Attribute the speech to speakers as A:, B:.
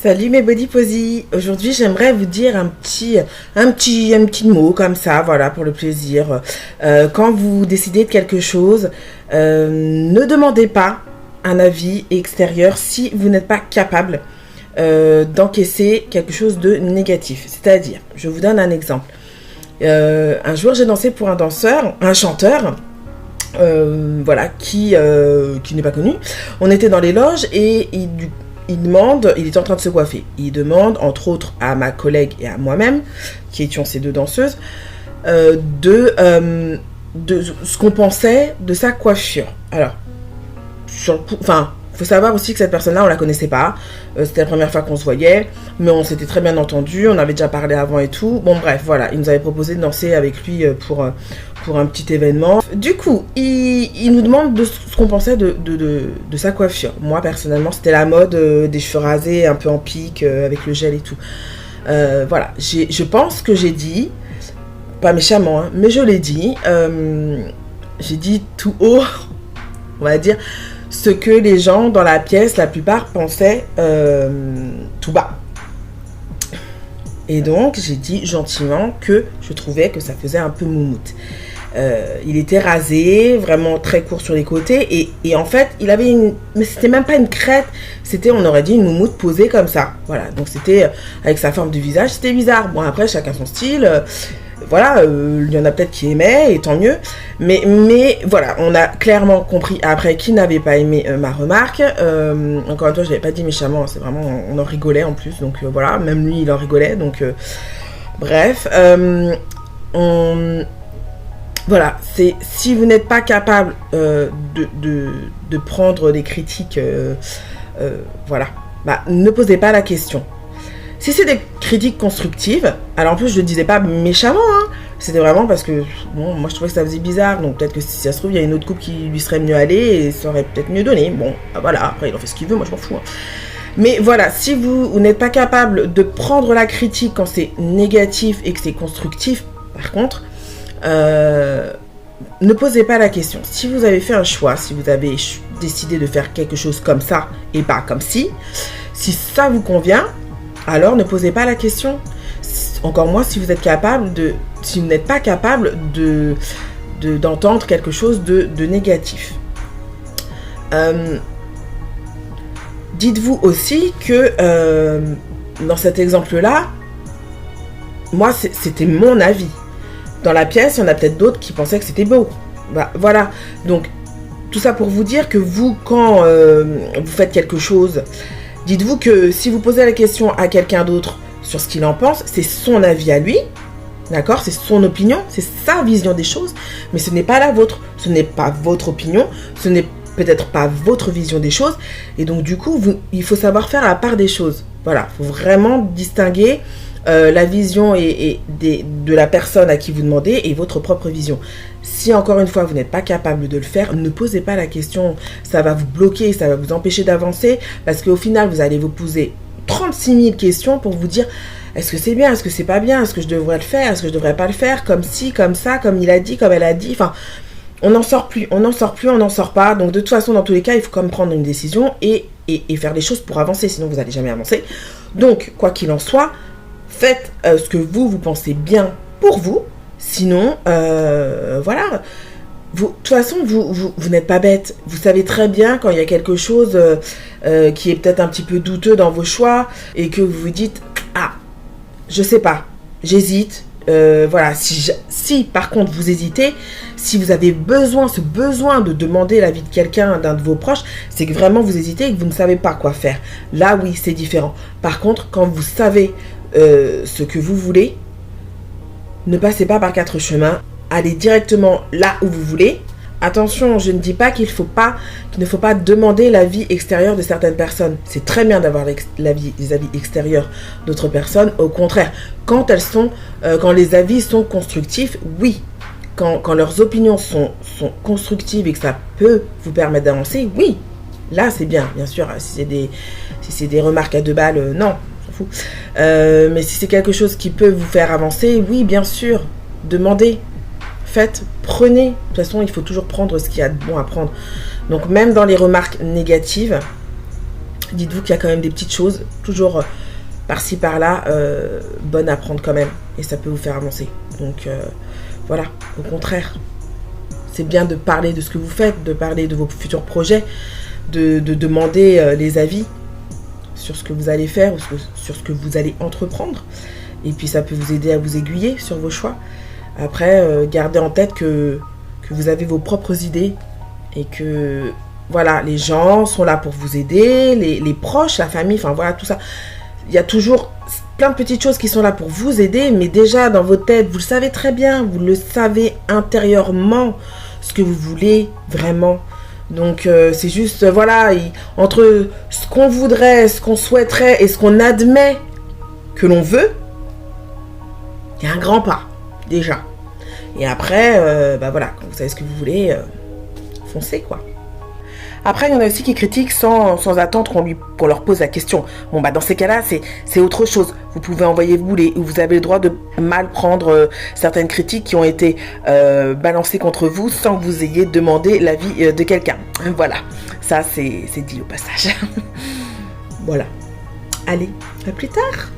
A: Salut mes body posy. Aujourd'hui, j'aimerais vous dire un petit mot comme ça, voilà, pour le plaisir. Quand vous décidez de quelque chose, ne demandez pas un avis extérieur si vous n'êtes pas capable d'encaisser quelque chose de négatif. C'est-à-dire, je vous donne un exemple. Un jour, j'ai dansé pour un chanteur. Voilà, qui n'est pas connu. On était dans les loges et il était en train de se coiffer. Il demande, entre autres, à ma collègue et à moi-même, qui étions ces deux danseuses, de ce qu'on pensait de sa coiffure. Alors, faut savoir aussi que cette personne-là, on la connaissait pas. C'était la première fois qu'on se voyait, mais on s'était très bien entendu. On avait déjà parlé avant et tout. Bon, bref, voilà. Il nous avait proposé de danser avec lui pour un petit événement. Du coup, il nous demande de ce qu'on pensait de sa coiffure. Moi, personnellement, c'était la mode des cheveux rasés, un peu en pique, avec le gel et tout. Voilà. Je pense que j'ai dit, pas méchamment, hein, mais je l'ai dit. J'ai dit tout haut, on va dire, ce que les gens dans la pièce, la plupart, pensaient tout bas. Et donc, j'ai dit gentiment que je trouvais que ça faisait un peu moumoute. Il était rasé, vraiment très court sur les côtés. Et en fait, il avait mais c'était même pas une crête. C'était, on aurait dit, une moumoute posée comme ça. Voilà, donc c'était avec sa forme du visage. C'était bizarre. Bon, après, chacun son style. Voilà, il y en a peut-être qui aimaient, et tant mieux. Mais voilà, on a clairement compris après qui n'avait pas aimé ma remarque. Encore une fois, je l'avais pas dit méchamment, c'est vraiment, on en rigolait en plus. Donc voilà, même lui, il en rigolait. Donc bref, voilà, c'est si vous n'êtes pas capable de prendre des critiques, voilà, bah, ne posez pas la question. Si c'est des critiques constructives, alors en plus je le disais pas méchamment, hein, c'était vraiment parce que bon, moi je trouvais que ça faisait bizarre, donc peut-être que si ça se trouve il y a une autre coupe qui lui serait mieux allée et ça aurait peut-être mieux donné. Bon, voilà, après il en fait ce qu'il veut, moi je m'en fous. Hein. Mais voilà, si vous n'êtes pas capable de prendre la critique quand c'est négatif et que c'est constructif, par contre, ne posez pas la question. Si vous avez fait un choix, si vous avez décidé de faire quelque chose comme ça et pas comme si ça vous convient, alors ne posez pas la question. Encore moins si vous êtes capable si vous n'êtes pas capable d'entendre quelque chose de négatif. Dites-vous aussi que dans cet exemple-là, moi c'était mon avis. Dans la pièce, il y en a peut-être d'autres qui pensaient que c'était beau. Bah, voilà. Donc tout ça pour vous dire que vous, quand vous faites quelque chose, dites-vous que si vous posez la question à quelqu'un d'autre sur ce qu'il en pense, c'est son avis à lui, d'accord? C'est son opinion, c'est sa vision des choses, mais ce n'est pas la vôtre. Ce n'est pas votre opinion, ce n'est peut-être pas votre vision des choses. Et donc du coup, il faut savoir faire la part des choses. Voilà, il faut vraiment distinguer la vision de la personne à qui vous demandez et votre propre vision. Si encore une fois vous n'êtes pas capable de le faire, ne posez pas la question, ça va vous bloquer, ça va vous empêcher d'avancer, parce qu'au final vous allez vous poser 36 000 questions pour vous dire est-ce que c'est bien, est-ce que c'est pas bien, est-ce que je devrais le faire, est-ce que je devrais pas le faire, comme ci, comme ça, comme il a dit, comme elle a dit, enfin on n'en sort plus, on n'en sort pas. Donc de toute façon dans tous les cas il faut quand même prendre une décision et faire les choses pour avancer, sinon vous n'allez jamais avancer. Donc quoi qu'il en soit, faites ce que vous pensez bien pour vous. Sinon, voilà. De toute façon, vous n'êtes pas bête. Vous savez très bien quand il y a quelque chose qui est peut-être un petit peu douteux dans vos choix et que vous vous dites « Ah, je sais pas, j'hésite. » Voilà, si par contre vous hésitez, si vous avez ce besoin de demander l'avis de quelqu'un, d'un de vos proches, c'est que vraiment vous hésitez et que vous ne savez pas quoi faire. Là, oui, c'est différent. Par contre, quand vous savez ce que vous voulez, ne passez pas par 4 chemins, allez directement là où vous voulez. Attention, je ne dis pas qu'il ne faut pas demander l'avis extérieur de certaines personnes. C'est très bien d'avoir les avis extérieurs d'autres personnes. Au contraire, quand les avis sont constructifs, oui. Quand leurs opinions sont constructives et que ça peut vous permettre d'avancer, oui. Là, c'est bien sûr. Si c'est des remarques à 2 balles, non. Mais si c'est quelque chose qui peut vous faire avancer, oui, bien sûr, demandez, faites, prenez. De toute façon, il faut toujours prendre ce qu'il y a de bon à prendre. Donc, même dans les remarques négatives,
B: dites-vous qu'il y a quand même des petites choses, toujours par-ci par-là, bonnes à prendre quand même. Et ça peut vous faire avancer. Donc voilà, au contraire. C'est bien de parler de ce que vous faites, de parler de vos futurs projets, de demander les avis sur ce que vous allez faire ou sur ce que vous allez entreprendre. Et puis ça peut vous aider à vous aiguiller sur vos choix. Après, gardez en tête que vous avez vos propres idées et que voilà, les gens sont là pour vous aider, les proches, la famille, enfin voilà, tout ça. Il y a toujours plein de petites choses qui sont là pour vous aider, mais déjà dans votre tête, vous le savez très bien, vous le savez intérieurement, ce que vous voulez vraiment. Donc c'est juste, voilà, entre ce qu'on voudrait, ce qu'on souhaiterait et ce qu'on admet que l'on veut, il y a un grand pas, déjà. Et après, bah voilà, quand vous savez ce que vous voulez, foncez quoi. Après, il y en a aussi qui critiquent sans attendre qu'on leur pose la question. Bon, bah dans ces cas-là, c'est autre chose. Vous pouvez envoyer vous avez le droit de mal prendre certaines critiques qui ont été balancées contre vous sans que vous ayez demandé l'avis de quelqu'un. Voilà, ça c'est dit au passage. Voilà. Allez, à plus tard.